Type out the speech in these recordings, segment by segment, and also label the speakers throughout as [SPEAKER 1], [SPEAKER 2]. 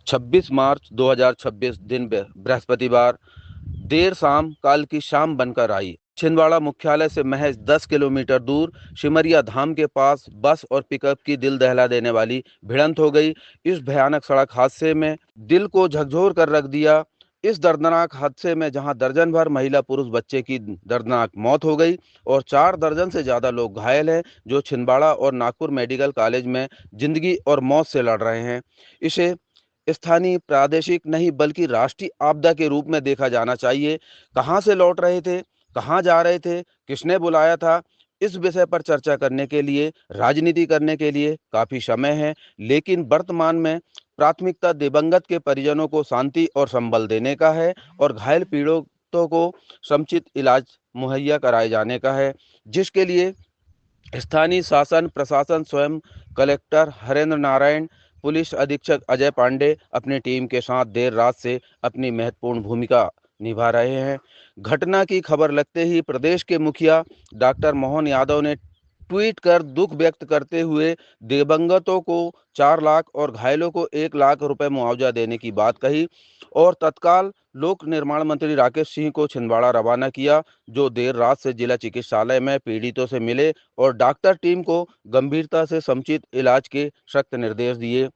[SPEAKER 1] 26 मार्च 2026 दिन बृहस्पतिवार देर शाम काल की शाम बनकर आई। छिंदवाड़ा मुख्यालय से महज 10 किलोमीटर दूर सिमरिया धाम के पास बस और पिकअप की दिल दहला देने वाली भिड़ंत हो गई। इस भयानक सड़क हादसे में दिल को झकझोर कर रख दिया। इस दर्दनाक हादसे में जहां दर्जन भर महिला पुरुष बच्चे की दर्दनाक मौत हो गई और 4 दर्जन से ज्यादा लोग घायल हैं, जो छिंदवाड़ा और नागपुर मेडिकल कॉलेज में जिंदगी और मौत से लड़ रहे हैं। इसे स्थानीय प्रादेशिक नहीं बल्कि राष्ट्रीय आपदा के रूप में देखा जाना चाहिए। कहां से लौट रहे थे, कहां जा रहे थे, किसने बुलाया था, इस विषय पर चर्चा करने के लिए, राजनीति करने के लिए काफी समय है, लेकिन वर्तमान में प्राथमिकता दिवंगत के परिजनों को शांति और संबल देने का है और घायल पीड़ितों को समुचित इलाज मुहैया कराए जाने का है, जिसके लिए स्थानीय शासन प्रशासन स्वयं कलेक्टर हरेंद्र नारायण, पुलिस अधीक्षक अजय पांडे अपनी टीम के साथ देर रात से अपनी महत्वपूर्ण भूमिका निभा रहे हैं। घटना की खबर लगते ही प्रदेश के मुखिया डॉक्टर मोहन यादव ने ट्वीट कर दुख व्यक्त करते हुए दिवंगतों को 4 लाख और घायलों को 1 लाख रुपए मुआवजा देने की बात कही और तत्काल लोक निर्माण मंत्री राकेश सिंह को छिंदवाड़ा रवाना किया, जो देर रात से जिला चिकित्सालय में पीड़ितों से मिले और डॉक्टर टीम को गंभीरता से समुचित इलाज के सख्त निर्देश दिए।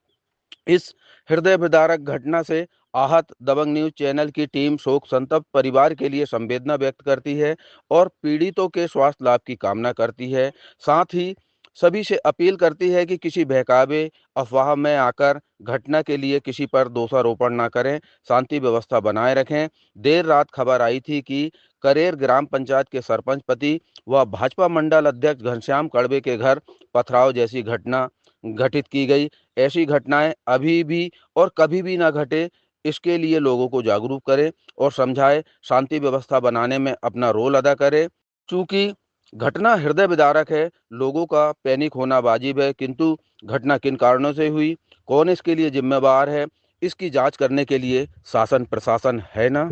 [SPEAKER 1] इस हृदय विदारक घटना से आहत दबंग न्यूज चैनल की टीम शोक संतप्त परिवार के लिए संवेदना व्यक्त करती है और पीड़ितों के स्वास्थ्य लाभ की कामना करती है। साथ ही सभी से अपील करती है कि किसी बहकावे अफवाह में आकर घटना के लिए किसी पर दोषारोपण न करें, शांति व्यवस्था बनाए रखें। देर रात खबर आई थी कि करेर ग्राम पंचायत के सरपंच पति व भाजपा मंडल अध्यक्ष घनश्याम कड़वे के घर पथराव जैसी घटना घटित की गई। ऐसी घटनाएं अभी भी और कभी भी ना घटे, इसके लिए लोगों को जागरूक करें और समझाएं, शांति व्यवस्था बनाने में अपना रोल अदा करें। चूंकि घटना हृदय विदारक है, लोगों का पैनिक होना वाजिब है, किंतु घटना किन कारणों से हुई, कौन इसके लिए जिम्मेवार है, इसकी जांच करने के लिए शासन प्रशासन है ना।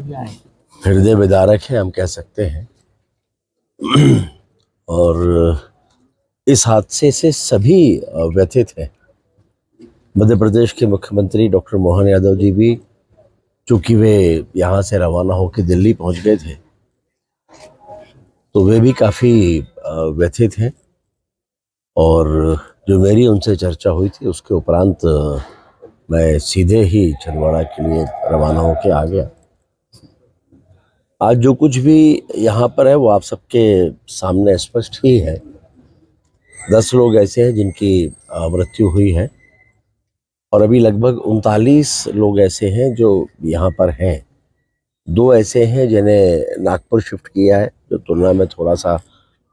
[SPEAKER 2] हृदय विदारक है, हम कह सकते हैं। और इस हादसे से सभी व्यथित हैं। मध्य प्रदेश के मुख्यमंत्री डॉक्टर मोहन यादव जी भी, चूंकि वे यहाँ से रवाना होकर दिल्ली पहुँच गए थे, तो वे भी काफ़ी व्यथित हैं। और जो मेरी उनसे चर्चा हुई थी उसके उपरांत मैं सीधे ही छिंदवाड़ा के लिए रवाना होकर आ गया। आज जो कुछ भी यहाँ पर है वो आप सबके सामने स्पष्ट ही है। 10 लोग ऐसे हैं जिनकी मृत्यु हुई है और अभी लगभग 39 लोग ऐसे हैं जो यहाँ पर हैं। 2 ऐसे हैं जिन्हें नागपुर शिफ्ट किया है, जो तुलना में थोड़ा सा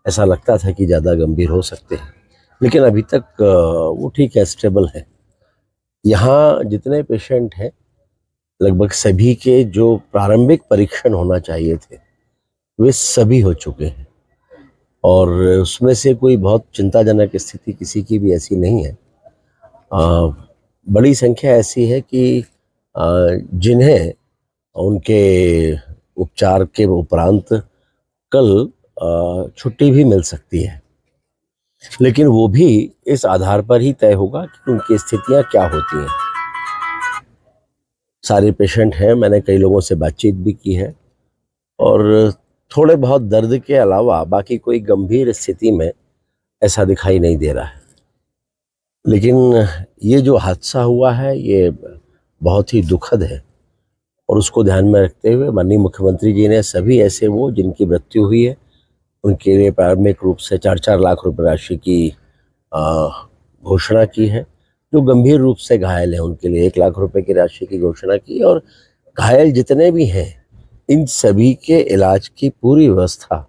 [SPEAKER 2] ऐसा लगता था कि ज़्यादा गंभीर हो सकते हैं, लेकिन अभी तक वो ठीक है, स्टेबल है। यहाँ जितने पेशेंट हैं लगभग सभी के जो प्रारंभिक परीक्षण होना चाहिए थे वे सभी हो चुके हैं और उसमें से कोई बहुत चिंताजनक स्थिति किसी की भी ऐसी नहीं है। बड़ी संख्या ऐसी है कि जिन्हें उनके उपचार के उपरांत कल छुट्टी भी मिल सकती है, लेकिन वो भी इस आधार पर ही तय होगा कि उनकी स्थितियां क्या होती हैं। सारे पेशेंट हैं, मैंने कई लोगों से बातचीत भी की है और थोड़े बहुत दर्द के अलावा बाकी कोई गंभीर स्थिति में ऐसा दिखाई नहीं दे रहा है। लेकिन ये जो हादसा हुआ है ये बहुत ही दुखद है और उसको ध्यान में रखते हुए माननीय मुख्यमंत्री जी ने सभी ऐसे वो जिनकी मृत्यु हुई है उनके लिए प्रारंभिक रूप से 4-4 लाख रुपए राशि की घोषणा की है। जो गंभीर रूप से घायल हैं उनके लिए 1 लाख रुपए की राशि की घोषणा की और घायल जितने भी हैं इन सभी के इलाज की पूरी व्यवस्था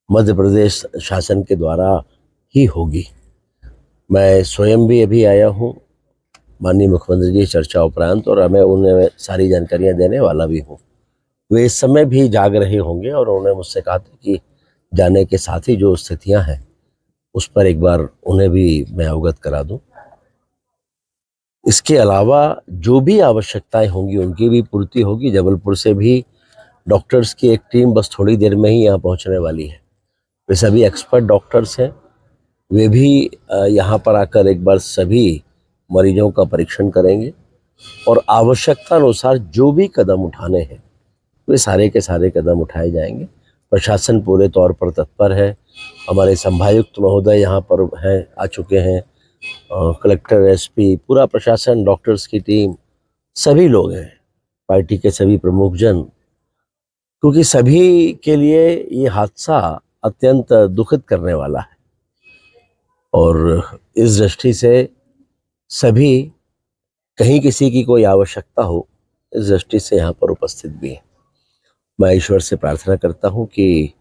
[SPEAKER 2] मध्य प्रदेश शासन के द्वारा ही होगी। मैं स्वयं भी अभी आया हूँ माननीय मुख्यमंत्री जी चर्चा उपरांत और मैं उन्हें सारी जानकारियाँ देने वाला भी हूँ। वे इस समय भी जाग रहे होंगे और उन्होंने मुझसे कहा था कि जाने के साथ ही जो स्थितियाँ हैं उस पर एक बार उन्हें भी मैं अवगत करा दूँ। इसके अलावा जो भी आवश्यकताएं होंगी उनकी भी पूर्ति होगी। जबलपुर से भी डॉक्टर्स की एक टीम बस थोड़ी देर में ही यहाँ पहुँचने वाली है। वे सभी एक्सपर्ट डॉक्टर्स हैं, वे भी यहाँ पर आकर एक बार सभी मरीजों का परीक्षण करेंगे और आवश्यकता अनुसार जो भी कदम उठाने हैं वे सारे के सारे कदम उठाए जाएंगे। प्रशासन पूरे तौर पर तत्पर है। हमारे संभायुक्त महोदय यहाँ पर हैं, आ चुके हैं। कलेक्टर, एसपी, पूरा प्रशासन, डॉक्टर्स की टीम, सभी लोग हैं, पार्टी के सभी प्रमुख जन, क्योंकि सभी के लिए ये हादसा अत्यंत दुखद करने वाला है और इस दृष्टि से सभी, कहीं किसी की कोई आवश्यकता हो, इस दृष्टि से यहाँ पर उपस्थित भी हैं। मैं ईश्वर से प्रार्थना करता हूँ कि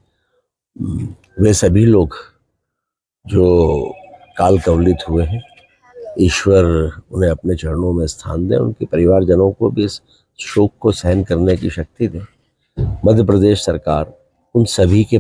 [SPEAKER 2] वे सभी लोग जो काल कवलित हुए हैं, ईश्वर उन्हें अपने चरणों में स्थान दें, उनके परिवारजनों को भी इस शोक को सहन करने की शक्ति दें। मध्य प्रदेश सरकार उन सभी के